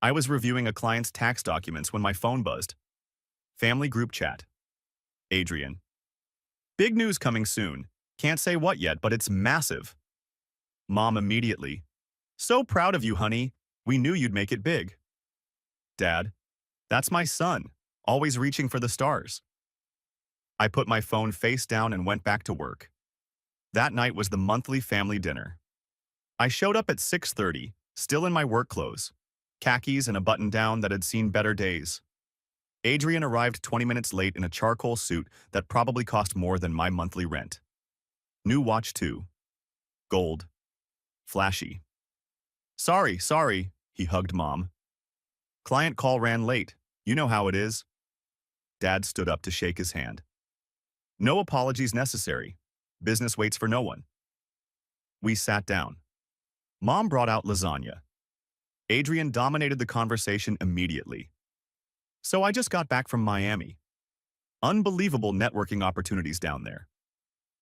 I was reviewing a client's tax documents when my phone buzzed. Family group chat. Adrian. Big news coming soon. Can't say what yet, but it's massive. Mom immediately. So proud of you, honey. We knew you'd make it big. Dad. That's my son, always reaching for the stars. I put my phone face down and went back to work. That night was the monthly family dinner. I showed up at 6:30, still in my work clothes, khakis and a button-down that had seen better days. Adrian arrived 20 minutes late in a charcoal suit that probably cost more than my monthly rent. New watch too. Gold. Flashy. Sorry, he hugged Mom. Client call ran late. You know how it is. Dad stood up to shake his hand. No apologies necessary. Business waits for no one. We sat down. Mom brought out lasagna. Adrian dominated the conversation immediately. So I just got back from Miami. Unbelievable networking opportunities down there.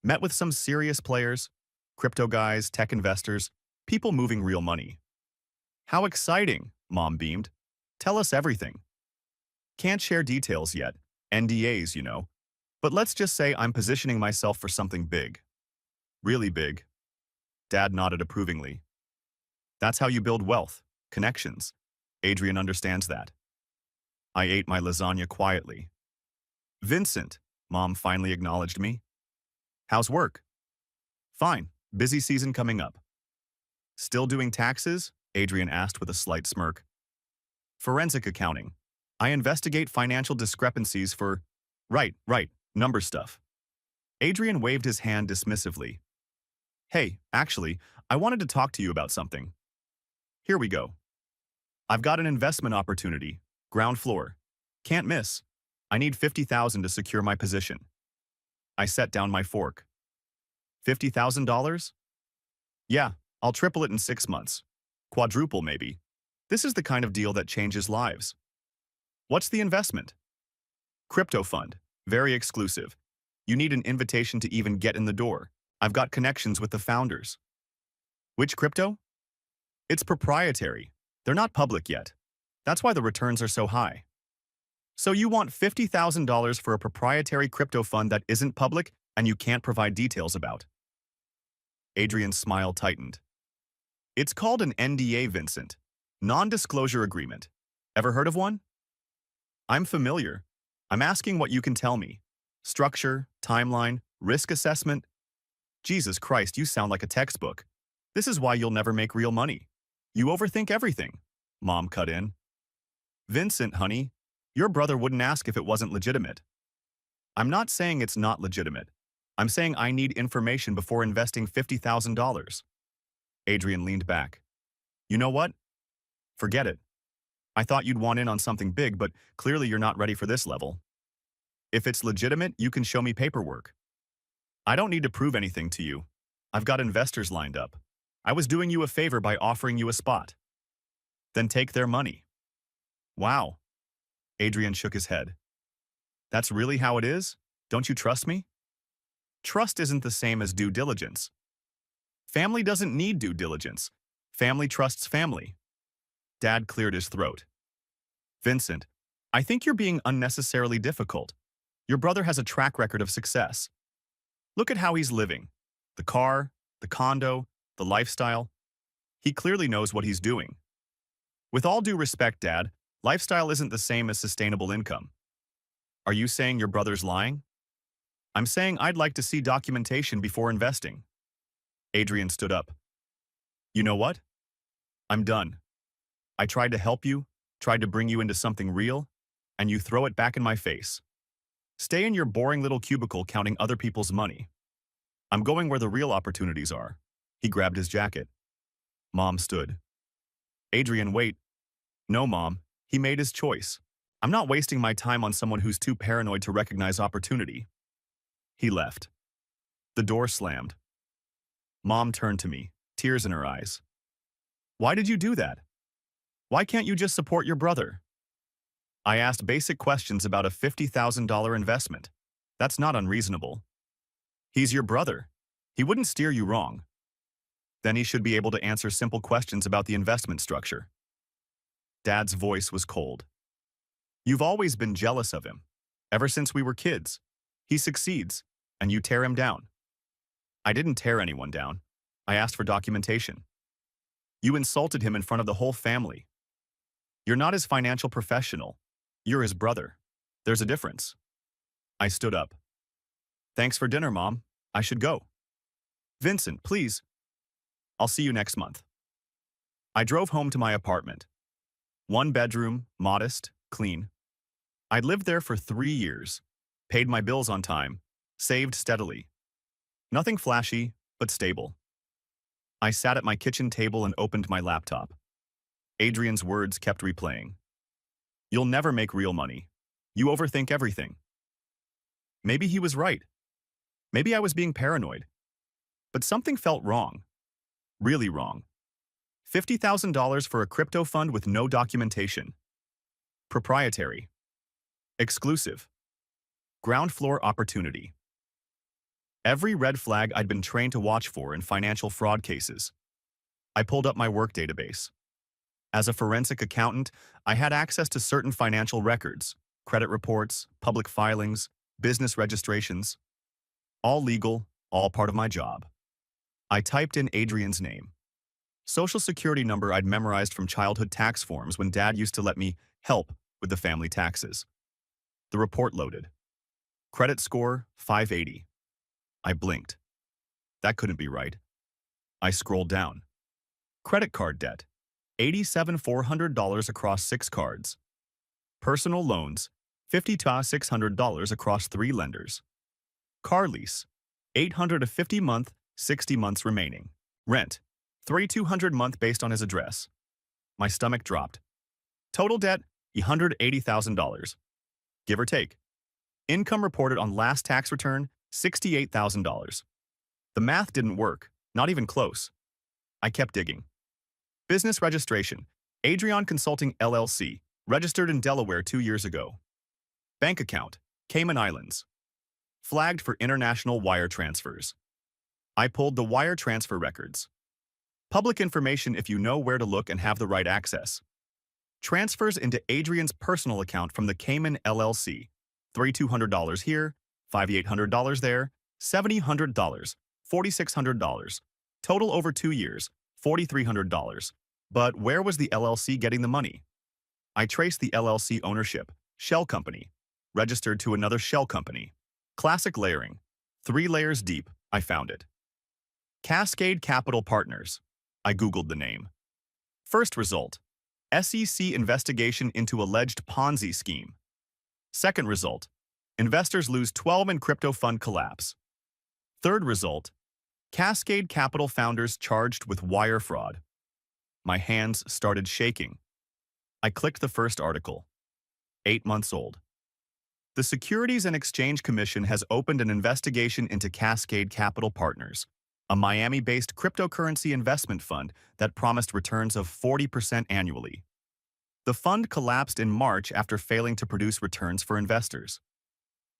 Met with some serious players, crypto guys, tech investors, people moving real money. How exciting, Mom beamed. Tell us everything. Can't share details yet, NDAs, you know. But let's just say I'm positioning myself for something big. Really big. Dad nodded approvingly. That's how you build wealth, connections. Adrian understands that. I ate my lasagna quietly. Vincent, Mom finally acknowledged me. How's work? Fine, busy season coming up. Still doing taxes? Adrian asked with a slight smirk. Forensic accounting. I investigate financial discrepancies for… Right, number stuff. Adrian waved his hand dismissively. Hey, actually, I wanted to talk to you about something. Here we go. I've got an investment opportunity. Ground floor. Can't miss. I need $50,000 to secure my position. I set down my fork. $50,000? Yeah, I'll triple it in 6 months. Quadruple, maybe. This is the kind of deal that changes lives. What's the investment? Crypto fund. Very exclusive. You need an invitation to even get in the door. I've got connections with the founders. Which crypto? It's proprietary. They're not public yet. That's why the returns are so high. So you want $50,000 for a proprietary crypto fund that isn't public and you can't provide details about? Adrian's smile tightened. It's called an NDA, Vincent. Non-disclosure agreement. Ever heard of one? I'm familiar. I'm asking what you can tell me. Structure, timeline, risk assessment. Jesus Christ, you sound like a textbook. This is why you'll never make real money. You overthink everything. Mom cut in. Vincent, honey, your brother wouldn't ask if it wasn't legitimate. I'm not saying it's not legitimate. I'm saying I need information before investing $50,000. Adrian leaned back. You know what? Forget it. I thought you'd want in on something big, but clearly you're not ready for this level. If it's legitimate, you can show me paperwork. I don't need to prove anything to you. I've got investors lined up. I was doing you a favor by offering you a spot. Then take their money. Wow. Adrian shook his head. That's really how it is? Don't you trust me? Trust isn't the same as due diligence. Family doesn't need due diligence. Family trusts family. Dad cleared his throat. Vincent, I think you're being unnecessarily difficult. Your brother has a track record of success. Look at how he's living. The car, the condo, the lifestyle. He clearly knows what he's doing. With all due respect, Dad, lifestyle isn't the same as sustainable income. Are you saying your brother's lying? I'm saying I'd like to see documentation before investing. Adrian stood up. You know what? I'm done. I tried to help you, tried to bring you into something real, and you throw it back in my face. Stay in your boring little cubicle counting other people's money. I'm going where the real opportunities are. He grabbed his jacket. Mom stood. Adrian, wait. No, Mom. He made his choice. I'm not wasting my time on someone who's too paranoid to recognize opportunity. He left. The door slammed. Mom turned to me, tears in her eyes. Why did you do that? Why can't you just support your brother? I asked basic questions about a $50,000 investment. That's not unreasonable. He's your brother. He wouldn't steer you wrong. Then he should be able to answer simple questions about the investment structure. Dad's voice was cold. You've always been jealous of him. Ever since we were kids. He succeeds, and you tear him down. I didn't tear anyone down. I asked for documentation. You insulted him in front of the whole family. You're not his financial professional. You're his brother. There's a difference. I stood up. Thanks for dinner, Mom. I should go. Vincent, please. I'll see you next month. I drove home to my apartment. 1 bedroom, modest, clean. I'd lived there for 3 years, paid my bills on time, saved steadily. Nothing flashy, but stable. I sat at my kitchen table and opened my laptop. Adrian's words kept replaying. You'll never make real money. You overthink everything. Maybe he was right. Maybe I was being paranoid. But something felt wrong. Really wrong. $50,000 for a crypto fund with no documentation. Proprietary. Exclusive. Ground floor opportunity. Every red flag I'd been trained to watch for in financial fraud cases. I pulled up my work database. As a forensic accountant, I had access to certain financial records, credit reports, public filings, business registrations. All legal, all part of my job. I typed in Adrian's name. Social security number I'd memorized from childhood tax forms when Dad used to let me help with the family taxes. The report loaded. Credit score, 580. I blinked. That couldn't be right. I scrolled down. Credit card debt, $87,400 across 6 cards. Personal loans, $50,600 across 3 lenders. Car lease, $850 month, 60 months remaining. Rent, $3,200 month based on his address. My stomach dropped. Total debt, $180,000. Give or take. Income reported on last tax return, $68,000. The math didn't work, not even close. I kept digging. Business registration, Adrian Consulting LLC, registered in Delaware 2 years ago. Bank account, Cayman Islands. Flagged for international wire transfers. I pulled the wire transfer records. Public information if you know where to look and have the right access. Transfers into Adrian's personal account from the Cayman LLC. $3,200 here, $5,800 there, $7,000, $4,600. Total over 2 years, $4,300. But where was the LLC getting the money? I traced the LLC ownership, shell company, registered to another shell company. Classic layering. 3 layers deep, I found it. Cascade Capital Partners. I Googled the name. First result, SEC investigation into alleged Ponzi scheme. Second result, investors lose 12 in crypto fund collapse. Third result, Cascade Capital founders charged with wire fraud. My hands started shaking. I clicked the first article. 8 months old. The Securities and Exchange Commission has opened an investigation into Cascade Capital Partners, a Miami-based cryptocurrency investment fund that promised returns of 40% annually. The fund collapsed in March after failing to produce returns for investors.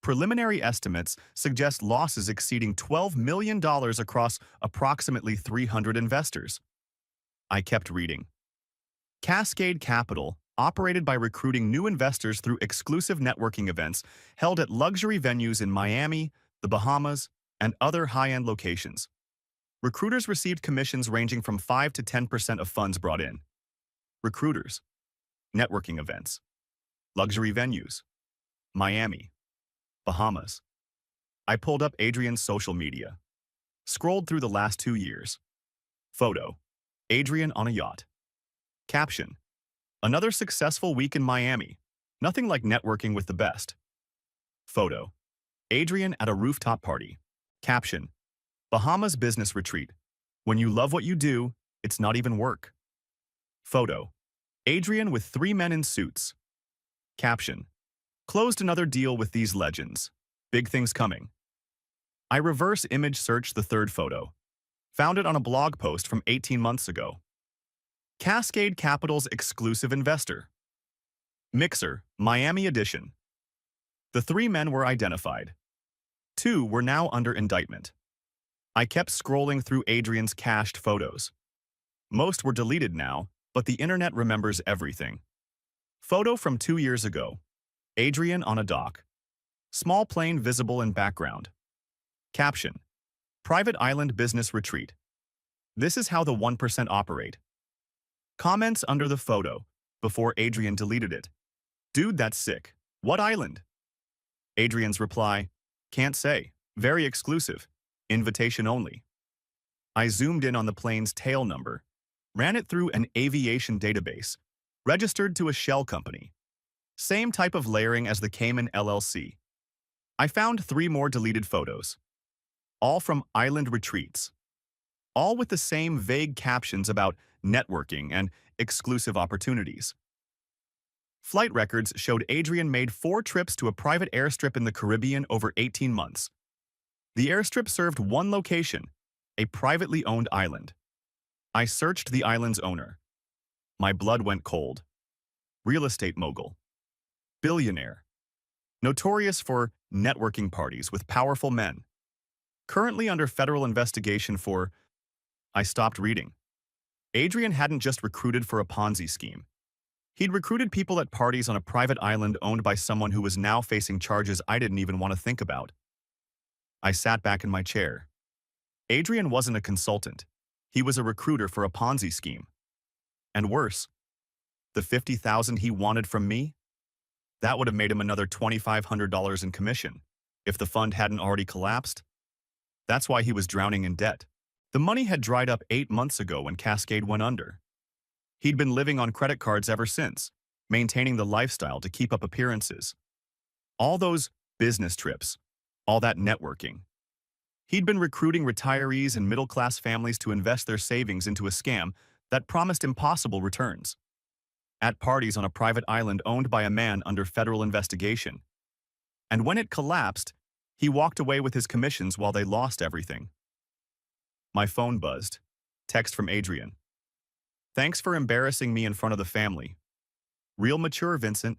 Preliminary estimates suggest losses exceeding $12 million across approximately 300 investors. I kept reading. Cascade Capital, operated by recruiting new investors through exclusive networking events held at luxury venues in Miami, the Bahamas, and other high-end locations. Recruiters received commissions ranging from 5 to 10% of funds brought in. Recruiters. Networking events. Luxury venues. Miami. Bahamas. I pulled up Adrian's social media. Scrolled through the last 2 years. Photo. Adrian on a yacht. Caption. Another successful week in Miami. Nothing like networking with the best. Photo. Adrian at a rooftop party. Caption. Bahamas business retreat. When you love what you do, it's not even work. Photo. Adrian with 3 men in suits. Caption. Closed another deal with these legends. Big things coming. I reverse image searched the third photo. Found it on a blog post from 18 months ago. Cascade Capital's exclusive investor. Mixer, Miami edition. The 3 men were identified. 2 were now under indictment. I kept scrolling through Adrian's cached photos. Most were deleted now, but the internet remembers everything. Photo from 2 years ago. Adrian on a dock. Small plane visible in background. Caption. Private island business retreat. This is how the 1% operate. Comments under the photo, before Adrian deleted it. Dude, that's sick. What island? Adrian's reply, can't say. Very exclusive. Invitation only. I zoomed in on the plane's tail number, ran it through an aviation database, registered to a shell company. Same type of layering as the Cayman LLC. I found 3 more deleted photos, all from island retreats, all with the same vague captions about networking and exclusive opportunities. Flight records showed Adrian made 4 trips to a private airstrip in the Caribbean over 18 months. The airstrip served one location, a privately owned island. I searched the island's owner. My blood went cold. Real estate mogul. Billionaire. Notorious for networking parties with powerful men. Currently under federal investigation for... I stopped reading. Adrian hadn't just recruited for a Ponzi scheme. He'd recruited people at parties on a private island owned by someone who was now facing charges I didn't even want to think about. I sat back in my chair. Adrian wasn't a consultant. He was a recruiter for a Ponzi scheme. And worse, the $50,000 he wanted from me? That would have made him another $2,500 in commission, if the fund hadn't already collapsed. That's why he was drowning in debt. The money had dried up 8 months ago when Cascade went under. He'd been living on credit cards ever since, maintaining the lifestyle to keep up appearances. All those business trips, all that networking. He'd been recruiting retirees and middle-class families to invest their savings into a scam that promised impossible returns. At parties on a private island owned by a man under federal investigation. And when it collapsed, he walked away with his commissions while they lost everything. My phone buzzed. Text from Adrian. Thanks for embarrassing me in front of the family. Real mature, Vincent.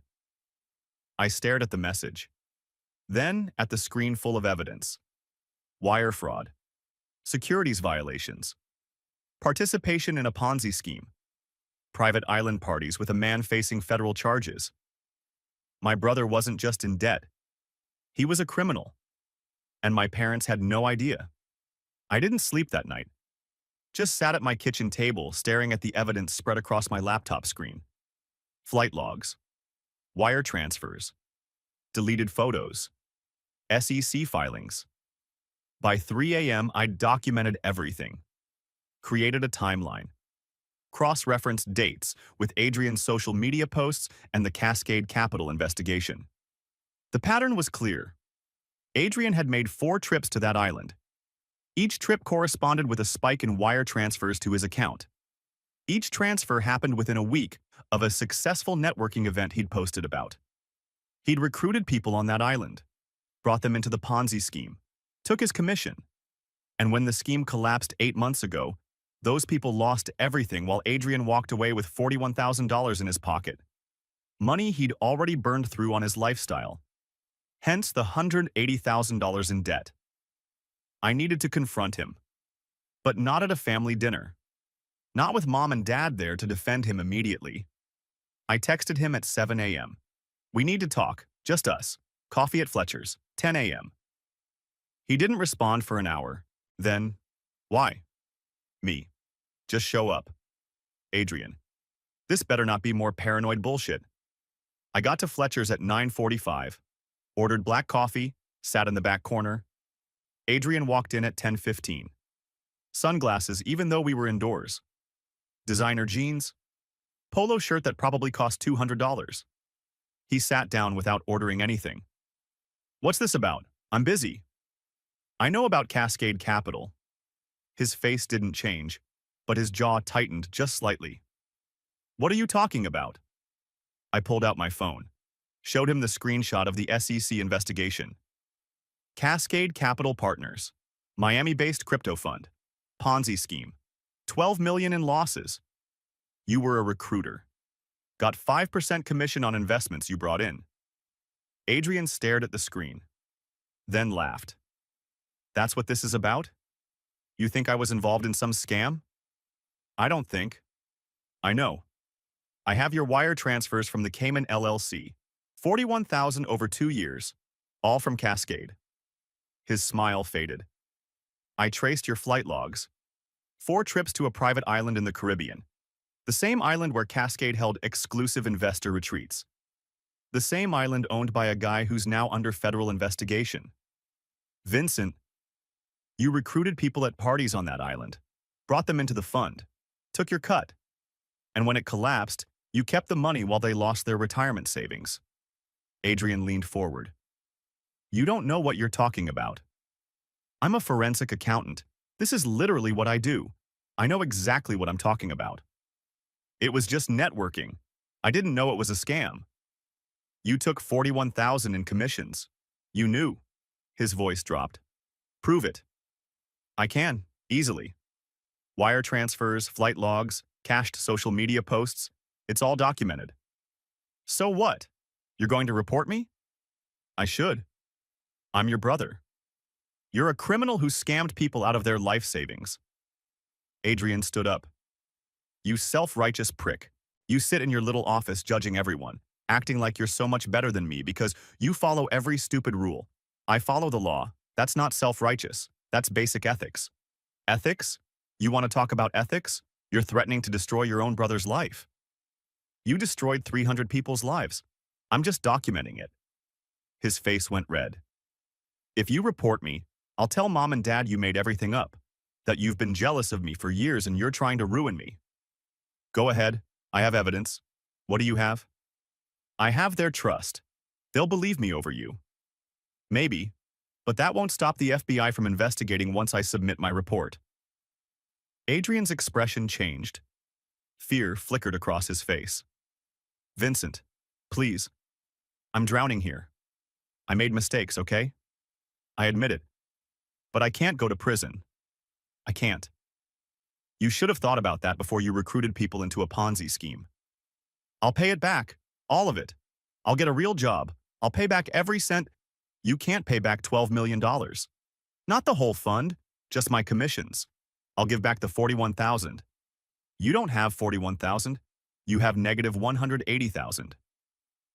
I stared at the message. Then at the screen full of evidence. Wire fraud. Securities violations. Participation in a Ponzi scheme. Private island parties with a man facing federal charges. My brother wasn't just in debt. He was a criminal. And my parents had no idea. I didn't sleep that night. Just sat at my kitchen table staring at the evidence spread across my laptop screen. Flight logs. Wire transfers. Deleted photos. SEC filings. By 3 a.m., I'd documented everything. Created a timeline. Cross-referenced dates with Adrian's social media posts and the Cascade Capital investigation. The pattern was clear. Adrian had made 4 trips to that island. Each trip corresponded with a spike in wire transfers to his account. Each transfer happened within a week of a successful networking event he'd posted about. He'd recruited people on that island, brought them into the Ponzi scheme, took his commission. And when the scheme collapsed 8 months ago, those people lost everything while Adrian walked away with $41,000 in his pocket. Money he'd already burned through on his lifestyle. Hence the $180,000 in debt. I needed to confront him. But not at a family dinner. Not with mom and dad there to defend him immediately. I texted him at 7 a.m. We need to talk, just us. Coffee at Fletcher's, 10 a.m. He didn't respond for an hour. Then, why? Me. Just show up. Adrian. This better not be more paranoid bullshit. I got to Fletcher's at 9:45, ordered black coffee, sat in the back corner. Adrian walked in at 10:15. Sunglasses even though we were indoors. Designer jeans. Polo shirt that probably cost $200. He sat down without ordering anything. What's this about? I'm busy. I know about Cascade Capital. His face didn't change, but his jaw tightened just slightly. What are you talking about? I pulled out my phone, showed him the screenshot of the SEC investigation. Cascade Capital Partners, Miami-based crypto fund, Ponzi scheme, $12 million in losses. You were a recruiter. Got 5% commission on investments you brought in. Adrian stared at the screen, then laughed. That's what this is about? You think I was involved in some scam? I don't think. I know. I have your wire transfers from the Cayman LLC. 41,000 over 2 years, all from Cascade. His smile faded. I traced your flight logs. 4 trips to a private island in the Caribbean. The same island where Cascade held exclusive investor retreats. The same island owned by a guy who's now under federal investigation. Vincent, you recruited people at parties on that island, brought them into the fund, took your cut. And when it collapsed, you kept the money while they lost their retirement savings. Adrian leaned forward. You don't know what you're talking about. I'm a forensic accountant. This is literally what I do. I know exactly what I'm talking about. It was just networking. I didn't know it was a scam. You took 41,000 in commissions. You knew. His voice dropped. Prove it. I can, easily. Wire transfers, flight logs, cached social media posts. It's all documented. So what? You're going to report me? I should. I'm your brother. You're a criminal who scammed people out of their life savings. Adrian stood up. You self-righteous prick. You sit in your little office judging everyone, acting like you're so much better than me because you follow every stupid rule. I follow the law. That's not self-righteous. That's basic ethics. Ethics? You want to talk about ethics? You're threatening to destroy your own brother's life. You destroyed 300 people's lives. I'm just documenting it. His face went red. If you report me, I'll tell Mom and Dad you made everything up, that you've been jealous of me for years and you're trying to ruin me. Go ahead. I have evidence. What do you have? I have their trust. They'll believe me over you. Maybe, but that won't stop the FBI from investigating once I submit my report. Adrian's expression changed. Fear flickered across his face. Vincent, please. I'm drowning here. I made mistakes, okay? I admit it. But I can't go to prison. I can't. You should have thought about that before you recruited people into a Ponzi scheme. I'll pay it back. All of it. I'll get a real job. I'll pay back every cent. You can't pay back $12 million. Not the whole fund, just my commissions. I'll give back the 41,000. You don't have 41,000. You have negative 180,000.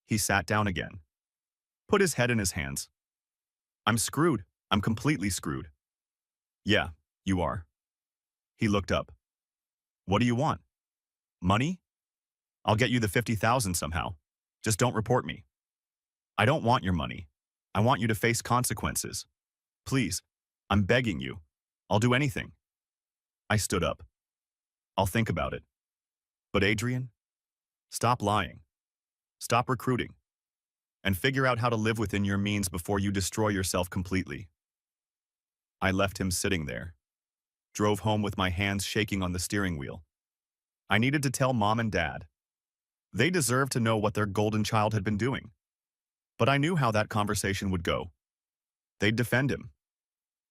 He sat down again. Put his head in his hands. I'm screwed. I'm completely screwed. Yeah, you are. He looked up. What do you want? Money? I'll get you the 50,000 somehow. Just don't report me. I don't want your money. I want you to face consequences. Please, I'm begging you. I'll do anything. I stood up. I'll think about it. But Adrian, stop lying. Stop recruiting. And figure out how to live within your means before you destroy yourself completely. I left him sitting there. Drove home with my hands shaking on the steering wheel. I needed to tell Mom and Dad. They deserved to know what their golden child had been doing. But I knew how that conversation would go. They'd defend him.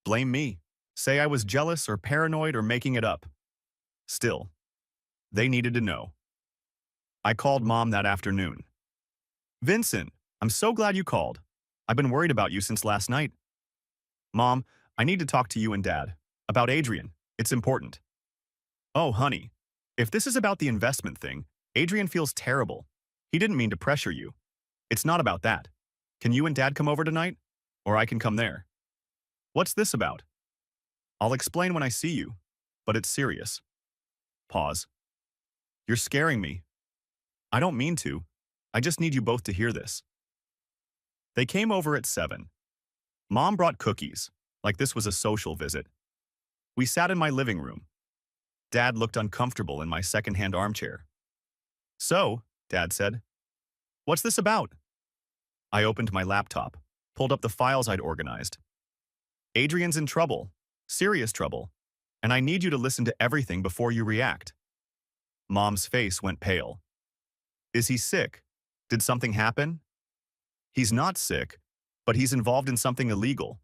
Blame me. Say I was jealous or paranoid or making it up. Still, they needed to know. I called Mom that afternoon. Vincent, I'm so glad you called. I've been worried about you since last night. Mom, I need to talk to you and Dad. About Adrian. It's important. Oh, honey. If this is about the investment thing, Adrian feels terrible. He didn't mean to pressure you. It's not about that. Can you and Dad come over tonight? Or I can come there. What's this about? I'll explain when I see you, but it's serious. Pause. You're scaring me. I don't mean to. I just need you both to hear this. They came over at 7. Mom brought cookies, like this was a social visit. We sat in my living room. Dad looked uncomfortable in my second-hand armchair. So, Dad said, what's this about? I opened my laptop, pulled up the files I'd organized. Adrian's in trouble, serious trouble, and I need you to listen to everything before you react. Mom's face went pale. Is he sick? Did something happen? He's not sick, but he's involved in something illegal.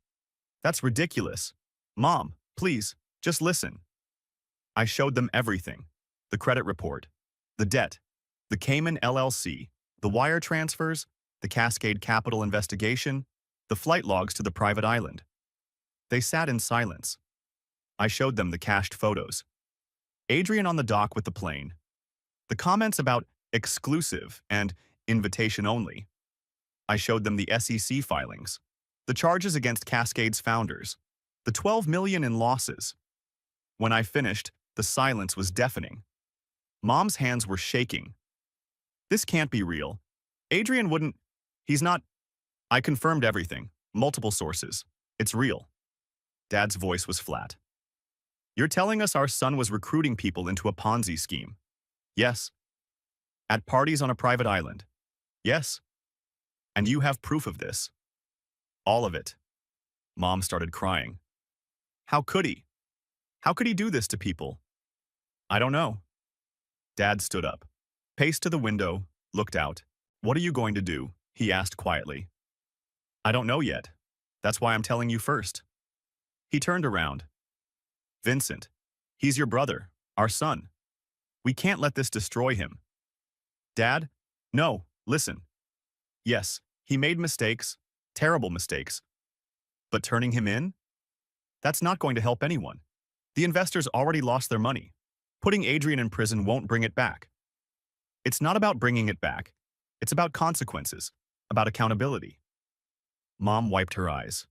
That's ridiculous. Mom, please, just listen. I showed them everything. The credit report, the debt, the Cayman LLC, the wire transfers, the Cascade Capital investigation, the flight logs to the private island. They sat in silence. I showed them the cached photos. Adrian on the dock with the plane. The comments about exclusive, and invitation only. I showed them the SEC filings, the charges against Cascade's founders, the 12 million in losses. When I finished, the silence was deafening. Mom's hands were shaking. This can't be real. Adrian wouldn't. He's not. I confirmed everything. Multiple sources. It's real. Dad's voice was flat. You're telling us our son was recruiting people into a Ponzi scheme? Yes. At parties on a private island? Yes. And you have proof of this? All of it. Mom started crying. How could he? How could he do this to people? I don't know. Dad stood up, paced to the window, looked out. What are you going to do? He asked quietly. I don't know yet. That's why I'm telling you first. He turned around. Vincent, he's your brother, our son. We can't let this destroy him. Dad? No, listen. Yes, he made mistakes, terrible mistakes. But turning him in? That's not going to help anyone. The investors already lost their money. Putting Adrian in prison won't bring it back. It's not about bringing it back. It's about consequences, about accountability. Mom wiped her eyes.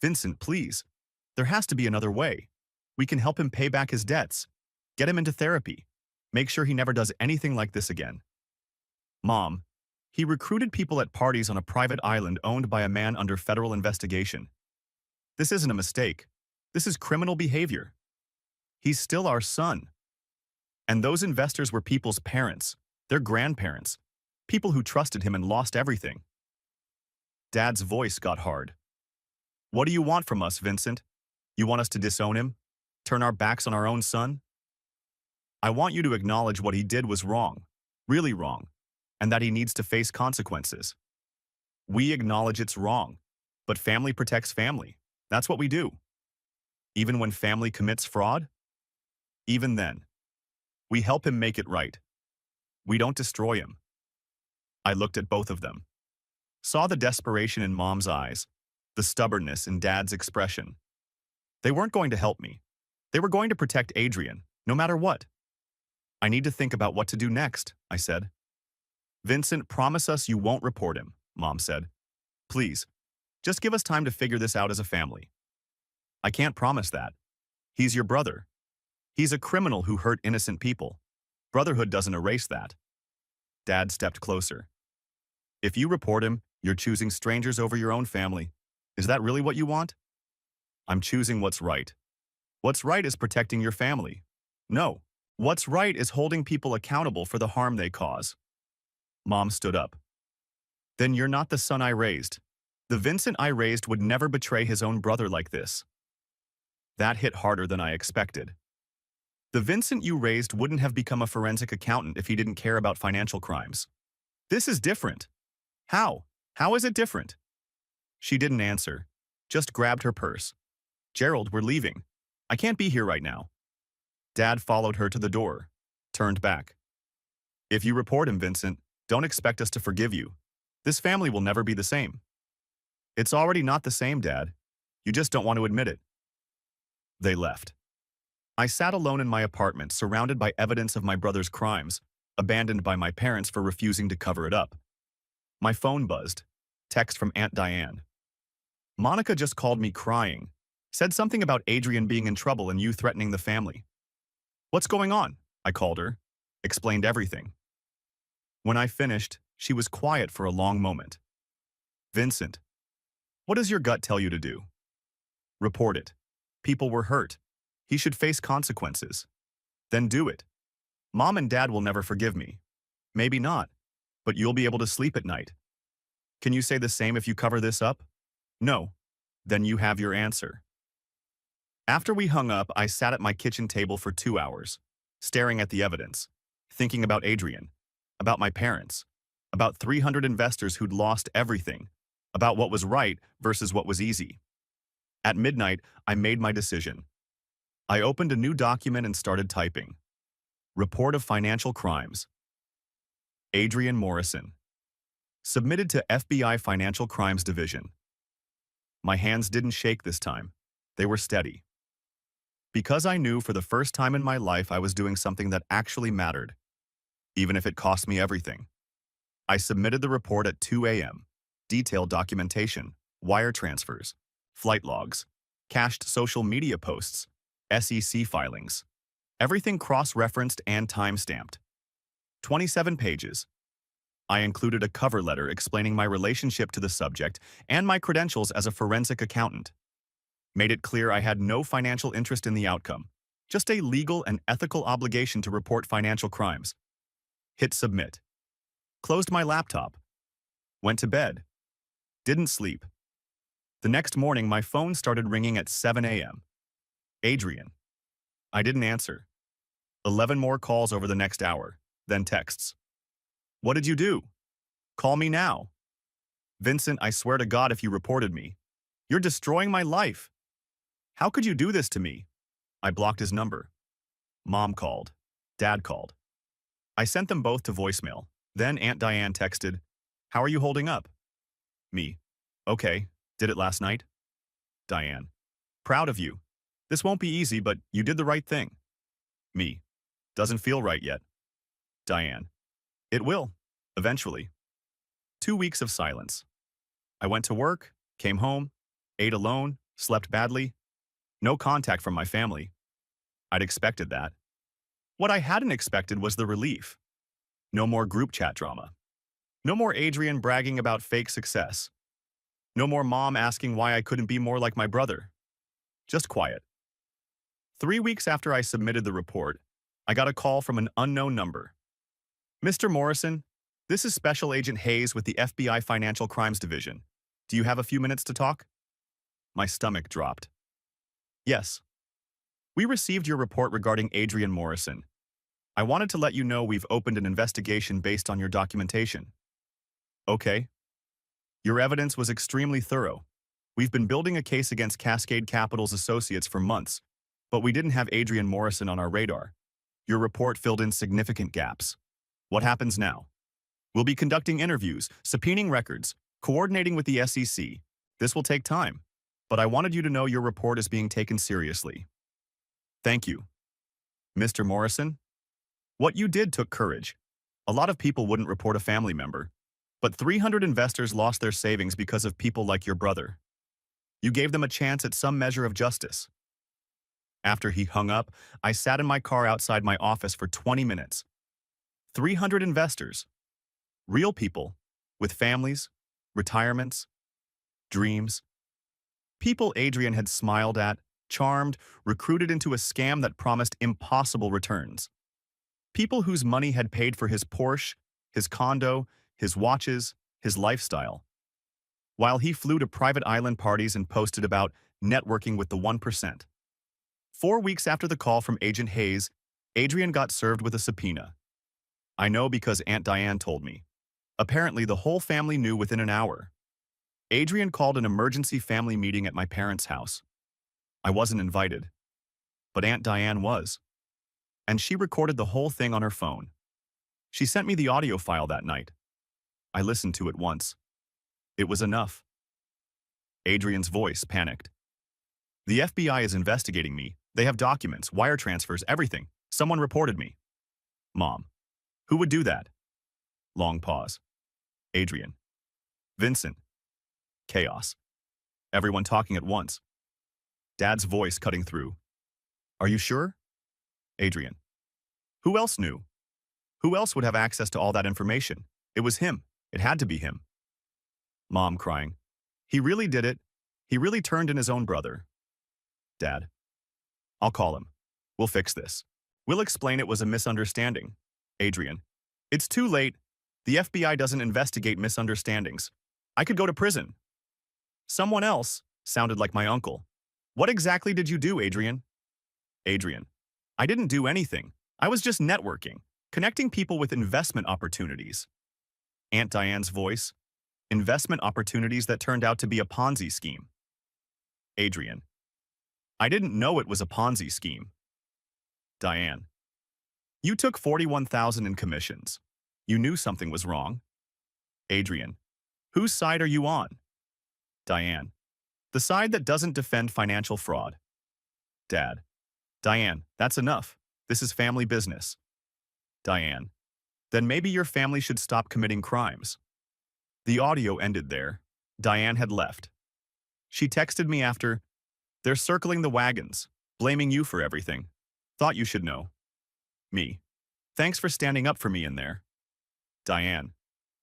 Vincent, please. There has to be another way. We can help him pay back his debts, get him into therapy, make sure he never does anything like this again. Mom, he recruited people at parties on a private island owned by a man under federal investigation. This isn't a mistake. This is criminal behavior. He's still our son. And those investors were people's parents, their grandparents, people who trusted him and lost everything. Dad's voice got hard. What do you want from us, Vincent? You want us to disown him? Turn our backs on our own son? I want you to acknowledge what he did was wrong, really wrong, and that he needs to face consequences. We acknowledge it's wrong, but family protects family. That's what we do. Even when family commits fraud? Even then. We help him make it right. We don't destroy him. I looked at both of them. Saw the desperation in Mom's eyes, the stubbornness in Dad's expression. They weren't going to help me. They were going to protect Adrian, no matter what. I need to think about what to do next, I said. Vincent, promise us you won't report him, Mom said. Please, just give us time to figure this out as a family. I can't promise that. He's your brother. He's a criminal who hurt innocent people. Brotherhood doesn't erase that. Dad stepped closer. If you report him, you're choosing strangers over your own family. Is that really what you want? I'm choosing what's right. What's right is protecting your family. No, what's right is holding people accountable for the harm they cause. Mom stood up. Then you're not the son I raised. The Vincent I raised would never betray his own brother like this. That hit harder than I expected. The Vincent you raised wouldn't have become a forensic accountant if he didn't care about financial crimes. This is different. How? How is it different? She didn't answer, just grabbed her purse. Gerald, we're leaving. I can't be here right now. Dad followed her to the door, turned back. If you report him, Vincent, don't expect us to forgive you. This family will never be the same. It's already not the same, Dad. You just don't want to admit it. They left. I sat alone in my apartment, surrounded by evidence of my brother's crimes, abandoned by my parents for refusing to cover it up. My phone buzzed. Text from Aunt Diane. Monica just called me crying. Said something about Adrian being in trouble and you threatening the family. What's going on? I called her. Explained everything. When I finished, she was quiet for a long moment. Vincent, what does your gut tell you to do? Report it. People were hurt. He should face consequences. Then do it. Mom and Dad will never forgive me. Maybe not, but you'll be able to sleep at night. Can you say the same if you cover this up? No. Then you have your answer. After we hung up, I sat at my kitchen table for 2 hours, staring at the evidence, thinking about Adrian, about my parents, about 300 investors who'd lost everything, about what was right versus what was easy. At midnight, I made my decision. I opened a new document and started typing. Report of Financial Crimes. Adrian Morrison. Submitted to FBI Financial Crimes Division. My hands didn't shake this time. They were steady. Because I knew for the first time in my life I was doing something that actually mattered. even if it cost me everything. I submitted the report at 2 a.m. Detailed documentation, wire transfers, flight logs, cached social media posts, SEC filings. Everything cross-referenced and time-stamped. 27 pages. I included a cover letter explaining my relationship to the subject and my credentials as a forensic accountant. Made it clear I had no financial interest in the outcome, just a legal and ethical obligation to report financial crimes. Hit submit. Closed my laptop. Went to bed. Didn't sleep. The next morning, my phone started ringing at 7 a.m. Adrian. I didn't answer. 11 more calls over the next hour, then texts. What did you do? Call me now. Vincent, I swear to God if you reported me. You're destroying my life. How could you do this to me? I blocked his number. Mom called. Dad called. I sent them both to voicemail. Then Aunt Diane texted, "How are you holding up?" Me. "Okay, did it last night?" Diane. "Proud of you. This won't be easy, but you did the right thing." Me. "Doesn't feel right yet." Diane. "It will, eventually." 2 weeks of silence. I went to work, came home, ate alone, slept badly. No contact from my family. I'd expected that. What I hadn't expected was the relief. No more group chat drama. No more Adrian bragging about fake success. No more mom asking why I couldn't be more like my brother. Just quiet. 3 weeks after I submitted the report, I got a call from an unknown number. "Mr. Morrison, this is Special Agent Hayes with the FBI Financial Crimes Division. Do you have a few minutes to talk?" My stomach dropped. "Yes. We received your report regarding Adrian Morrison. I wanted to let you know we've opened an investigation based on your documentation." "Okay." "Your evidence was extremely thorough. We've been building a case against Cascade Capital's associates for months, but we didn't have Adrian Morrison on our radar. Your report filled in significant gaps. What happens now?" "We'll be conducting interviews, subpoenaing records, coordinating with the SEC. This will take time, but I wanted you to know your report is being taken seriously." "Thank you." "Mr. Morrison, what you did took courage. A lot of people wouldn't report a family member, but 300 investors lost their savings because of people like your brother. You gave them a chance at some measure of justice." After he hung up, I sat in my car outside my office for 20 minutes. 300 investors. Real people, with families, retirements, dreams. People Adrian had smiled at, charmed, recruited into a scam that promised impossible returns. People whose money had paid for his Porsche, his condo, his watches, his lifestyle. While he flew to private island parties and posted about networking with the 1%. 4 weeks after the call from Agent Hayes, Adrian got served with a subpoena. I know because Aunt Diane told me. Apparently, the whole family knew within an hour. Adrian called an emergency family meeting at my parents' house. I wasn't invited, but Aunt Diane was. And she recorded the whole thing on her phone. She sent me the audio file that night. I listened to it once. It was enough. Adrian's voice panicked. "The FBI is investigating me. They have documents, wire transfers, everything. Someone reported me." Mom. "Who would do that?" Long pause. Adrian. "Vincent." Chaos. Everyone talking at once. Dad's voice cutting through. "Are you sure?" Adrian. "Who else knew? Who else would have access to all that information? It was him. It had to be him." Mom crying. "He really did it. He really turned in his own brother." Dad. "I'll call him. We'll fix this. We'll explain it was a misunderstanding." Adrian. "It's too late. The FBI doesn't investigate misunderstandings. I could go to prison." Someone else sounded like my uncle. "What exactly did you do, Adrian?" Adrian. "I didn't do anything. I was just networking, connecting people with investment opportunities." Aunt Diane's voice. "Investment opportunities that turned out to be a Ponzi scheme." Adrian. "I didn't know it was a Ponzi scheme." Diane. "You took 41,000 in commissions. You knew something was wrong." Adrian. "Whose side are you on?" Diane. "The side that doesn't defend financial fraud." Dad. "Diane, that's enough. This is family business." Diane. Then maybe your family should stop committing crimes. The audio ended there. Diane had left. She texted me after, "They're circling the wagons, blaming you for everything. Thought you should know." Me. "Thanks for standing up for me in there." Diane.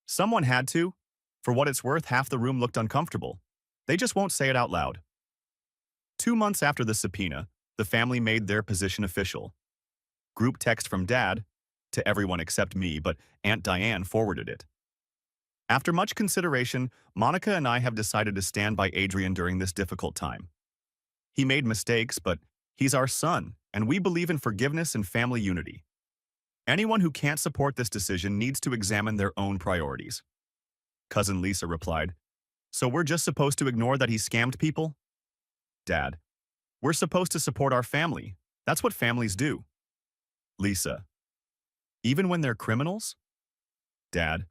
"Someone had to. For what it's worth, half the room looked uncomfortable. They just won't say it out loud." 2 months after the subpoena, the family made their position official. Group text from Dad, to everyone except me, but Aunt Diane forwarded it. After much consideration, Monica and I have decided to stand by Adrian during this difficult time. He made mistakes, but he's our son, and we believe in forgiveness and family unity. Anyone who can't support this decision needs to examine their own priorities. Cousin Lisa replied, "So we're just supposed to ignore that he scammed people?" Dad, "We're supposed to support our family. That's what families do." Lisa, "Even when they're criminals?" Dad,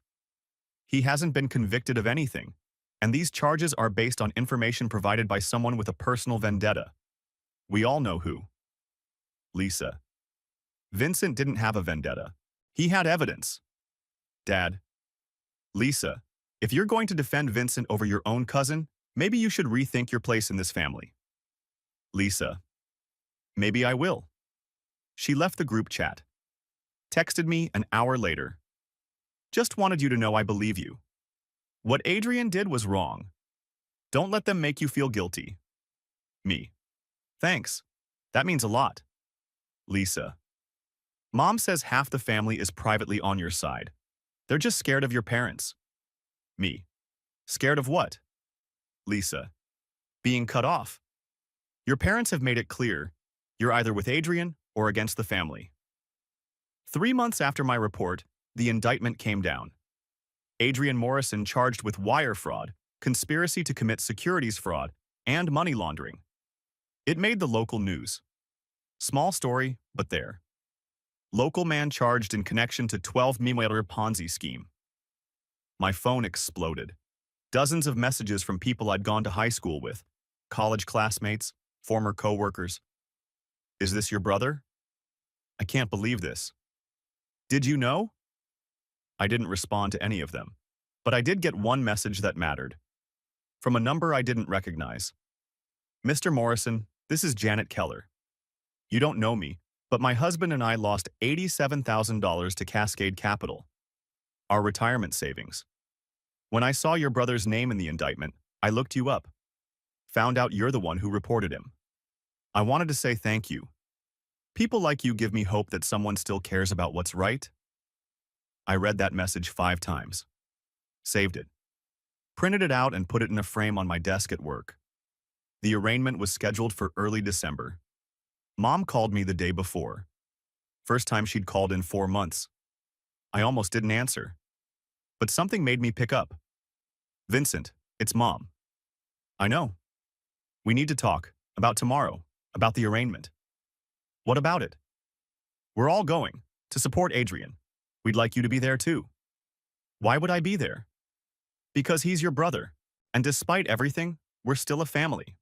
"He hasn't been convicted of anything, and these charges are based on information provided by someone with a personal vendetta. We all know who." Lisa, "Vincent didn't have a vendetta. He had evidence." Dad, "Lisa, if you're going to defend Vincent over your own cousin, maybe you should rethink your place in this family." Lisa, "Maybe I will." She left the group chat. Texted me an hour later. "Just wanted you to know I believe you. What Adrian did was wrong. Don't let them make you feel guilty." Me, "Thanks. That means a lot." Lisa, "Mom says half the family is privately on your side. They're just scared of your parents." Me, "Scared of what?" Lisa, "Being cut off. Your parents have made it clear you're either with Adrian or against the family." 3 months after my report, the indictment came down. Adrian Morrison charged with wire fraud, conspiracy to commit securities fraud, and money laundering. It made the local news. Small story, but there. Local man charged in connection to 12 million Ponzi scheme. My phone exploded. Dozens of messages from people I'd gone to high school with, college classmates, former co-workers. "Is this your brother? I can't believe this. Did you know?" I didn't respond to any of them, but I did get one message that mattered. From a number I didn't recognize. "Mr. Morrison, this is Janet Keller. You don't know me, but my husband and I lost $87,000 to Cascade Capital, our retirement savings. When I saw your brother's name in the indictment, I looked you up. Found out you're the one who reported him. I wanted to say thank you. People like you give me hope that someone still cares about what's right." I read that message 5 times. Saved it. Printed it out and put it in a frame on my desk at work. The arraignment was scheduled for early December. Mom called me the day before. First time she'd called in 4 months. I almost didn't answer. But something made me pick up. "Vincent, it's Mom." "I know. We need to talk. About tomorrow. About the arraignment." "What about it?" "We're all going. To support Adrian. We'd like you to be there too." "Why would I be there?" "Because he's your brother. And despite everything, we're still a family."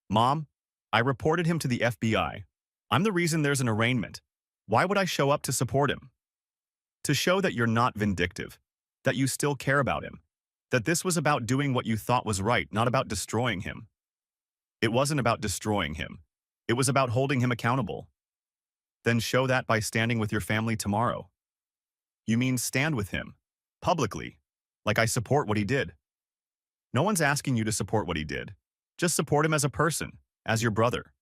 "Mom, I reported him to the FBI. I'm the reason there's an arraignment. Why would I show up to support him?" "To show that you're not vindictive. That you still care about him. That this was about doing what you thought was right, not about destroying him." "It wasn't about destroying him. It was about holding him accountable." "Then show that by standing with your family tomorrow." "You mean stand with him? Publicly? Like I support what he did?" "No one's asking you to support what he did. Just support him as a person, as your brother."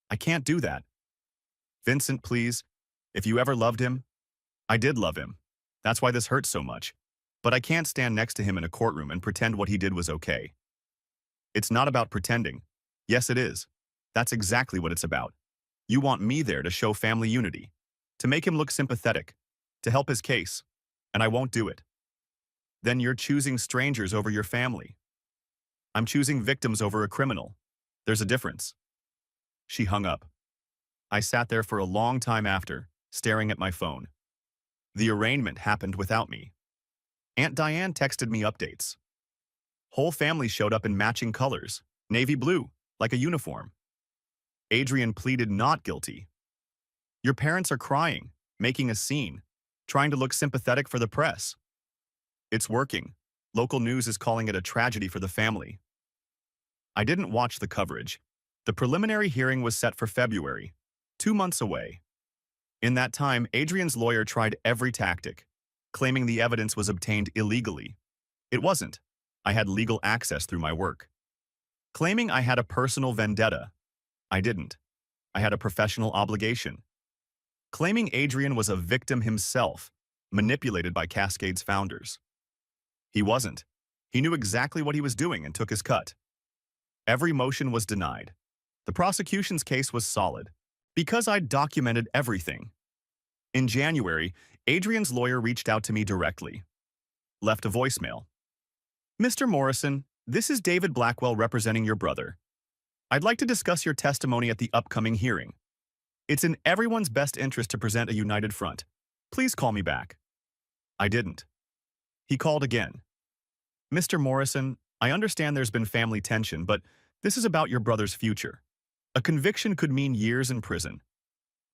"I can't do that." "Vincent, please. If you ever loved him." "I did love him. That's why this hurts so much. But I can't stand next to him in a courtroom and pretend what he did was okay." "It's not about pretending." "Yes, it is. That's exactly what it's about. You want me there to show family unity, to make him look sympathetic, to help his case, and I won't do it." "Then you're choosing strangers over your family." "I'm choosing victims over a criminal. There's a difference." She hung up. I sat there for a long time after, staring at my phone. The arraignment happened without me. Aunt Diane texted me updates. Whole family showed up in matching colors, navy blue, like a uniform. Adrian pleaded not guilty. "Your parents are crying, making a scene, trying to look sympathetic for the press. It's working. Local news is calling it a tragedy for the family. I didn't watch the coverage. The preliminary hearing was set for February, 2 months away. In that time, Adrian's lawyer tried every tactic, claiming the evidence was obtained illegally. It wasn't. I had legal access through my work. Claiming I had a personal vendetta. I didn't. I had a professional obligation. Claiming Adrian was a victim himself, manipulated by Cascade's founders. He wasn't. He knew exactly what he was doing and took his cut. Every motion was denied. The prosecution's case was solid, because I'd documented everything. In January, Adrian's lawyer reached out to me directly. Left a voicemail. "Mr. Morrison, this is David Blackwell representing your brother. I'd like to discuss your testimony at the upcoming hearing. It's in everyone's best interest to present a united front. Please call me back." I didn't. He called again. "Mr. Morrison, I understand there's been family tension, but this is about your brother's future. A conviction could mean years in prison.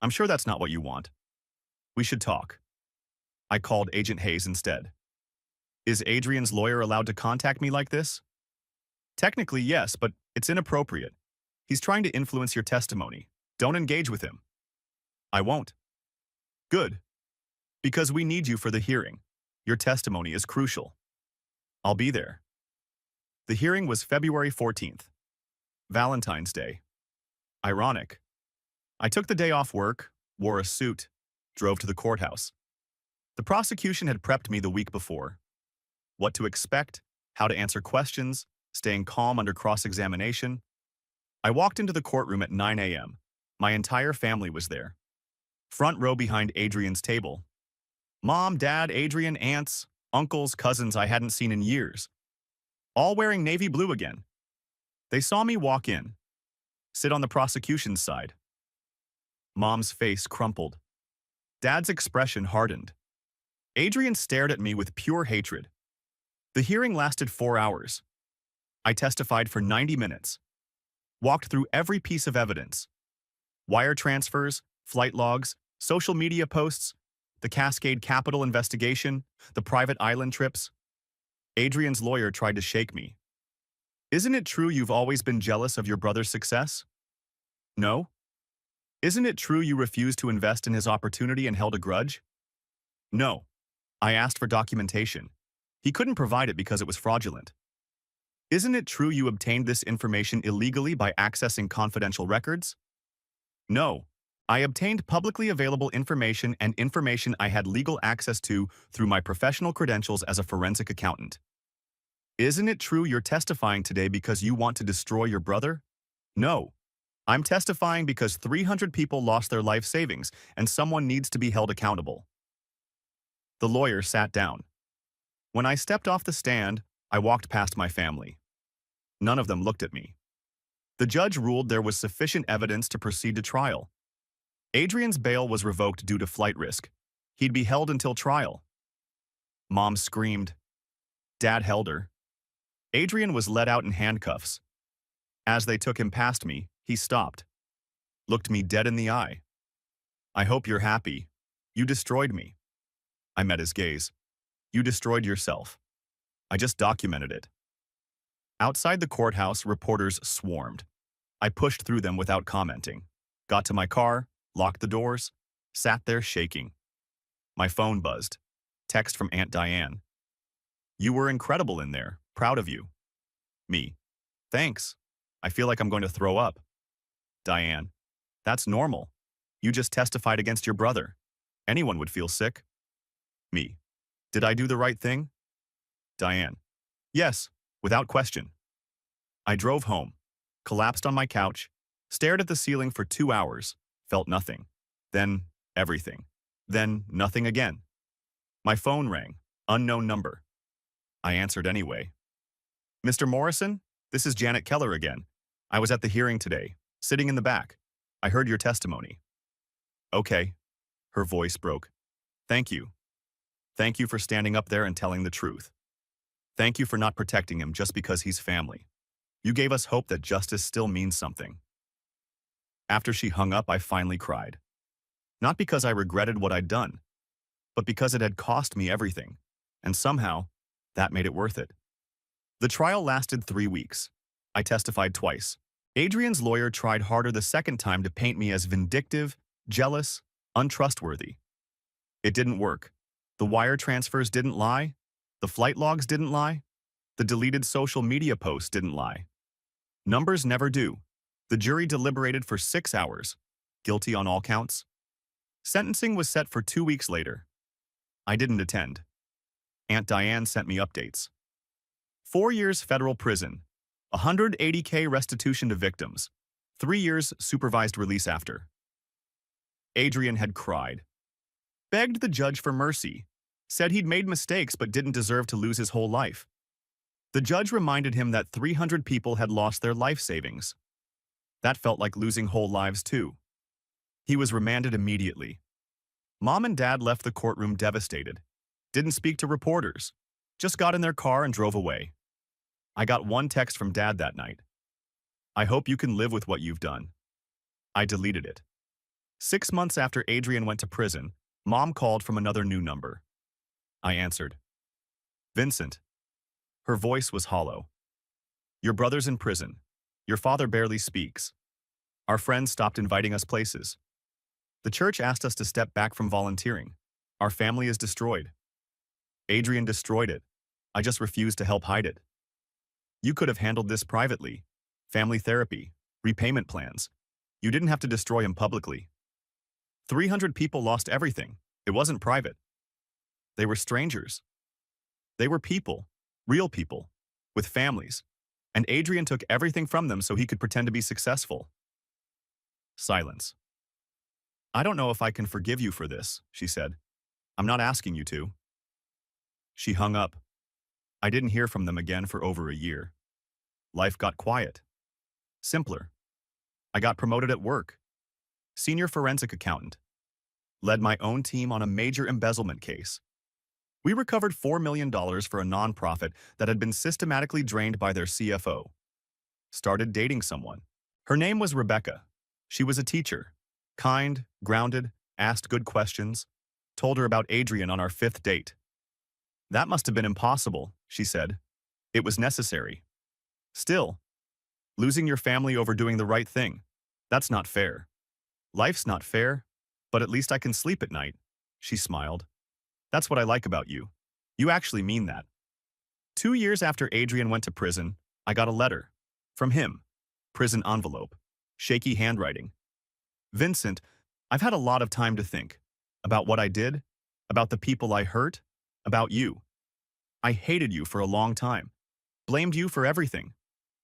I'm sure that's not what you want. We should talk." I called Agent Hayes instead. "Is Adrian's lawyer allowed to contact me like this?" "Technically, yes, but it's inappropriate. He's trying to influence your testimony. Don't engage with him." "I won't." "Good. Because we need you for the hearing. Your testimony is crucial." "I'll be there." The hearing was February 14th, Valentine's Day. Ironic. I took the day off work, wore a suit, drove to the courthouse. The prosecution had prepped me the week before. What to expect, how to answer questions, staying calm under cross-examination. I walked into the courtroom at 9 a.m. My entire family was there. Front row behind Adrian's table. Mom, Dad, Adrian, aunts, uncles, cousins I hadn't seen in years. All wearing navy blue again. They saw me walk in, sit on the prosecution's side. Mom's face crumpled. Dad's expression hardened. Adrian stared at me with pure hatred. The hearing lasted 4 hours. I testified for 90 minutes. Walked through every piece of evidence. Wire transfers, flight logs, social media posts, the Cascade Capital investigation, the private island trips. Adrian's lawyer tried to shake me. "Isn't it true you've always been jealous of your brother's success?" "No." "Isn't it true you refused to invest in his opportunity and held a grudge?" "No." I asked for documentation. He couldn't provide it because it was fraudulent. "Isn't it true you obtained this information illegally by accessing confidential records?" "No. I obtained publicly available information and information I had legal access to through my professional credentials as a forensic accountant." "Isn't it true you're testifying today because you want to destroy your brother?" "No. I'm testifying because 300 people lost their life savings and someone needs to be held accountable." The lawyer sat down. When I stepped off the stand, I walked past my family. None of them looked at me. The judge ruled there was sufficient evidence to proceed to trial. Adrian's bail was revoked due to flight risk. He'd be held until trial. Mom screamed. Dad held her. Adrian was led out in handcuffs. As they took him past me, he stopped. Looked me dead in the eye. "I hope you're happy. You destroyed me." I met his gaze. "You destroyed yourself. I just documented it." Outside the courthouse, reporters swarmed. I pushed through them without commenting. Got to my car, locked the doors, sat there shaking. My phone buzzed. Text from Aunt Diane. "You were incredible in there. Proud of you." Me. "Thanks. I feel like I'm going to throw up." Diane. "That's normal. You just testified against your brother. Anyone would feel sick." Me. "Did I do the right thing?" Diane. "Yes, without question." I drove home, collapsed on my couch, stared at the ceiling for 2 hours, felt nothing. Then everything. Then nothing again. My phone rang. Unknown number. I answered anyway. "Mr. Morrison, this is Janet Keller again. I was at the hearing today, sitting in the back. I heard your testimony." "Okay." Her voice broke. "Thank you. Thank you for standing up there and telling the truth. Thank you for not protecting him just because he's family. You gave us hope that justice still means something." After she hung up, I finally cried. Not because I regretted what I'd done, but because it had cost me everything. And somehow, that made it worth it. The trial lasted 3 weeks. I testified twice. Adrian's lawyer tried harder the second time to paint me as vindictive, jealous, untrustworthy. It didn't work. The wire transfers didn't lie. The flight logs didn't lie. The deleted social media posts didn't lie. Numbers never do. The jury deliberated for 6 hours. Guilty on all counts. Sentencing was set for 2 weeks later. I didn't attend. Aunt Diane sent me updates. 4 years federal prison, $180K restitution to victims, 3 years supervised release after. Adrian had cried, begged the judge for mercy, said he'd made mistakes but didn't deserve to lose his whole life. The judge reminded him that 300 people had lost their life savings. That felt like losing whole lives too. He was remanded immediately. Mom and Dad left the courtroom devastated, didn't speak to reporters, just got in their car and drove away. I got one text from Dad that night. I hope you can live with what you've done. I deleted it. 6 months after Adrian went to prison, Mom called from another new number. I answered. Vincent. Her voice was hollow. Your brother's in prison. Your father barely speaks. Our friends stopped inviting us places. The church asked us to step back from volunteering. Our family is destroyed. Adrian destroyed it. I just refused to help hide it. You could have handled this privately. Family therapy, repayment plans. You didn't have to destroy him publicly. 300 people lost everything. It wasn't private. They were strangers. They were people, real people, with families. And Adrian took everything from them so he could pretend to be successful. Silence. I don't know if I can forgive you for this, she said. I'm not asking you to. She hung up. I didn't hear from them again for over a year. Life got quiet. Simpler. I got promoted at work. Senior forensic accountant. Led my own team on a major embezzlement case. We recovered $4 million for a nonprofit that had been systematically drained by their CFO. Started dating someone. Her name was Rebecca. She was a teacher. Kind, grounded, asked good questions. Told her about Adrian on our 5th date. That must have been impossible, she said. It was necessary. Still, losing your family over doing the right thing, that's not fair. Life's not fair, but at least I can sleep at night, she smiled. That's what I like about you. You actually mean that. 2 years after Adrian went to prison, I got a letter. From him. Prison envelope. Shaky handwriting. Vincent, I've had a lot of time to think. About what I did, about the people I hurt, about you. I hated you for a long time. Blamed you for everything.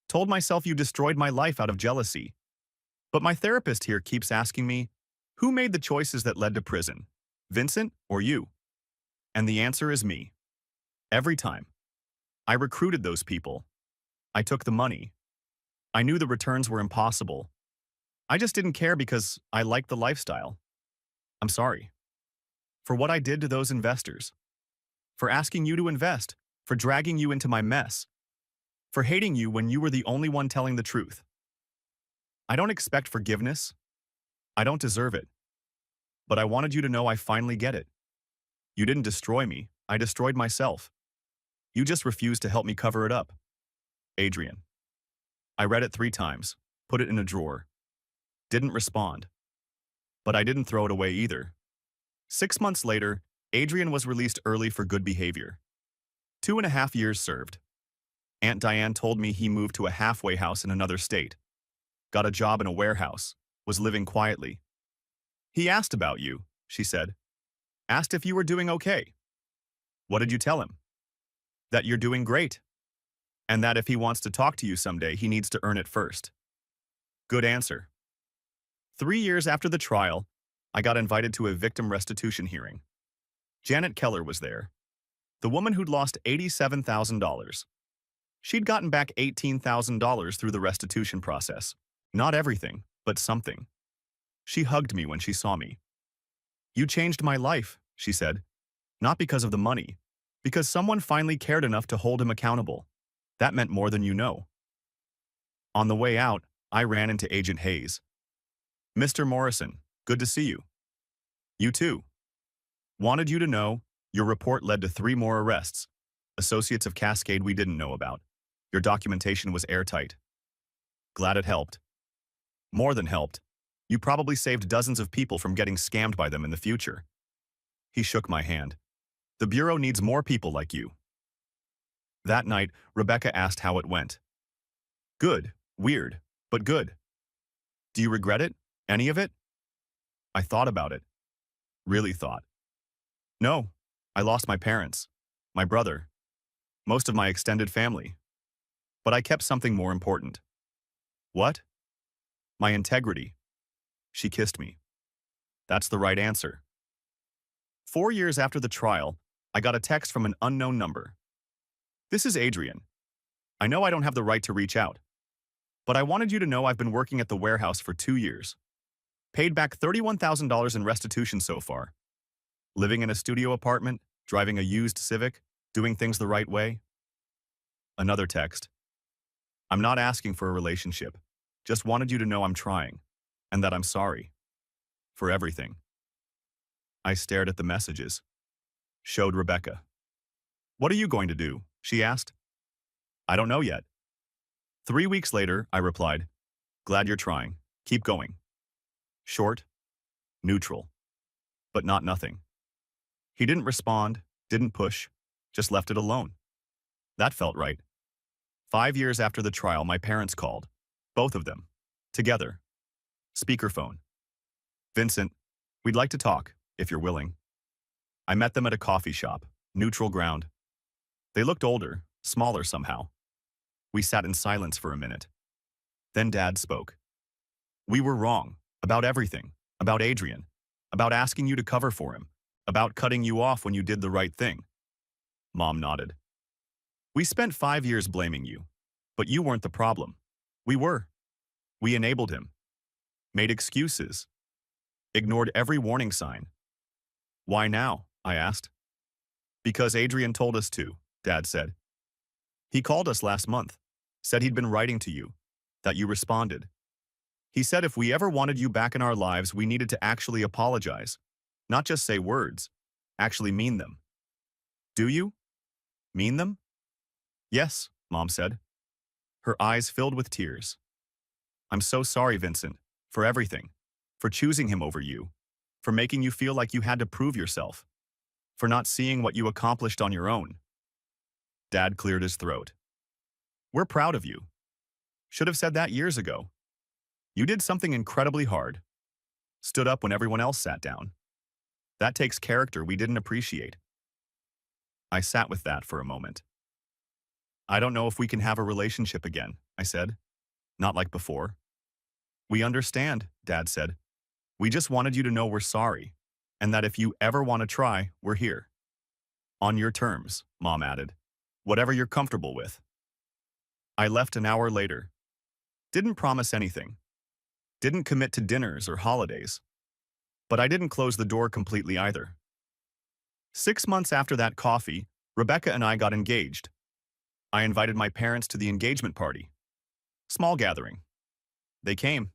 Told myself you destroyed my life out of jealousy. But my therapist here keeps asking me, who made the choices that led to prison? Vincent or you? And the answer is me. Every time. I recruited those people. I took the money. I knew the returns were impossible. I just didn't care because I liked the lifestyle. I'm sorry. For what I did to those investors. For asking you to invest. For dragging you into my mess. For hating you when you were the only one telling the truth. I don't expect forgiveness. I don't deserve it. But I wanted you to know I finally get it. You didn't destroy me. I destroyed myself. You just refused to help me cover it up. Adrian. I read it 3 times, put it in a drawer. Didn't respond. But I didn't throw it away either. 6 months later, Adrian was released early for good behavior. 2.5 years served. Aunt Diane told me he moved to a halfway house in another state. Got a job in a warehouse. Was living quietly. He asked about you, she said. Asked if you were doing okay. What did you tell him? That you're doing great. And that if he wants to talk to you someday, he needs to earn it first. Good answer. 3 years after the trial, I got invited to a victim restitution hearing. Janet Keller was there. The woman who'd lost $87,000. She'd gotten back $18,000 through the restitution process. Not everything, but something. She hugged me when she saw me. You changed my life, she said. Not because of the money, because someone finally cared enough to hold him accountable. That meant more than you know. On the way out, I ran into Agent Hayes. Mr. Morrison, good to see you. You too. Wanted you to know, your report led to 3 more arrests. Associates of Cascade we didn't know about. Your documentation was airtight. Glad it helped. More than helped. You probably saved dozens of people from getting scammed by them in the future. He shook my hand. The Bureau needs more people like you. That night, Rebecca asked how it went. Good. Weird. But good. Do you regret it? Any of it? I thought about it. Really thought. No. I lost my parents. My brother. Most of my extended family. But I kept something more important. What? My integrity. She kissed me. That's the right answer. 4 years after the trial, I got a text from an unknown number. This is Adrian. I know I don't have the right to reach out, but I wanted you to know I've been working at the warehouse for 2 years. Paid back $31,000 in restitution so far. Living in a studio apartment, driving a used Civic, doing things the right way. Another text. I'm not asking for a relationship. Just wanted you to know I'm trying, and that I'm sorry. For everything. I stared at the messages. Showed Rebecca. What are you going to do? She asked. I don't know yet. 3 weeks later, I replied, glad you're trying. Keep going. Short, neutral, but not nothing. He didn't respond, didn't push, just left it alone. That felt right. 5 years after the trial, my parents called. Both of them. Together. Speakerphone. Vincent, we'd like to talk, if you're willing. I met them at a coffee shop, neutral ground. They looked older, smaller somehow. We sat in silence for a minute. Then Dad spoke. We were wrong. About everything. About Adrian. About asking you to cover for him. About cutting you off when you did the right thing. Mom nodded. We spent 5 years blaming you. But you weren't the problem. We were. We enabled him. Made excuses. Ignored every warning sign. Why now? I asked. Because Adrian told us to, Dad said. He called us last month. Said he'd been writing to you. That you responded. He said if we ever wanted you back in our lives, we needed to actually apologize. Not just say words. Actually mean them. Do you? Mean them? Yes, Mom said. Her eyes filled with tears. I'm so sorry, Vincent, for everything. For choosing him over you. For making you feel like you had to prove yourself. For not seeing what you accomplished on your own. Dad cleared his throat. We're proud of you. Should have said that years ago. You did something incredibly hard. Stood up when everyone else sat down. That takes character we didn't appreciate. I sat with that for a moment. I don't know if we can have a relationship again, I said. Not like before. We understand, Dad said. We just wanted you to know we're sorry, and that if you ever want to try, we're here. On your terms, Mom added. Whatever you're comfortable with. I left an hour later. Didn't promise anything. Didn't commit to dinners or holidays. But I didn't close the door completely either. 6 months after that coffee, Rebecca and I got engaged. I invited my parents to the engagement party. Small gathering. They came.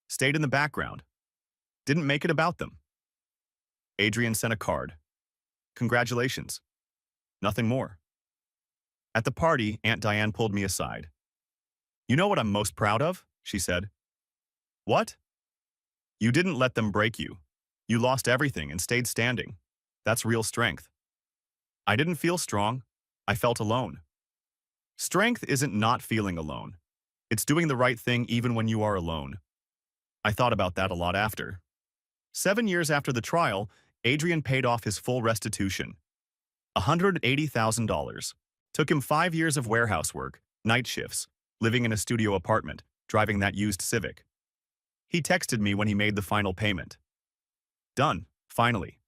Stayed in the background. Didn't make it about them. Adrian sent a card. Congratulations. Nothing more. At the party, Aunt Diane pulled me aside. You know what I'm most proud of? She said. What? You didn't let them break you. You lost everything and stayed standing. That's real strength. I didn't feel strong. I felt alone. Strength isn't not feeling alone. It's doing the right thing even when you are alone. I thought about that a lot after. 7 years after the trial, Adrian paid off his full restitution. $180,000. Took him 5 years of warehouse work, night shifts, living in a studio apartment, driving that used Civic. He texted me when he made the final payment. Done, finally.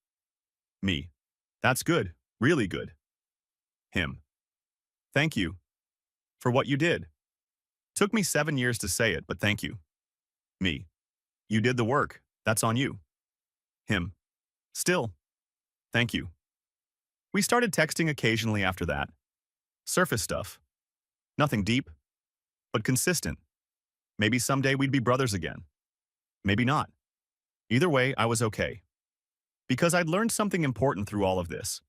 Me. That's good, really good. Him. Thank you. For what you did. Took me 7 years to say it, but thank you. Me. You did the work, that's on you. Him. Still. Thank you. We started texting occasionally after that. Surface stuff. Nothing deep, but consistent. Maybe someday we'd be brothers again. Maybe not. Either way, I was okay. Because I'd learned something important through all of this.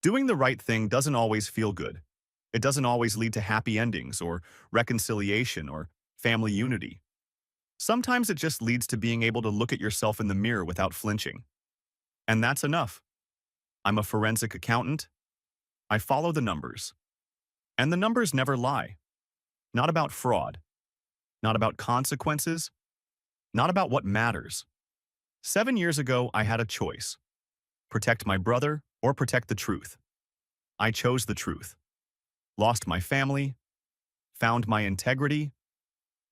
Doing the right thing doesn't always feel good. It doesn't always lead to happy endings or reconciliation or family unity. Sometimes it just leads to being able to look at yourself in the mirror without flinching. And that's enough. I'm a forensic accountant. I follow the numbers. And the numbers never lie. Not about fraud. Not about consequences. Not about what matters. 7 years ago, I had a choice. Protect my brother or protect the truth. I chose the truth. Lost my family, found my integrity,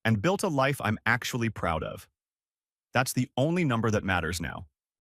and built a life I'm actually proud of. That's the only number that matters now.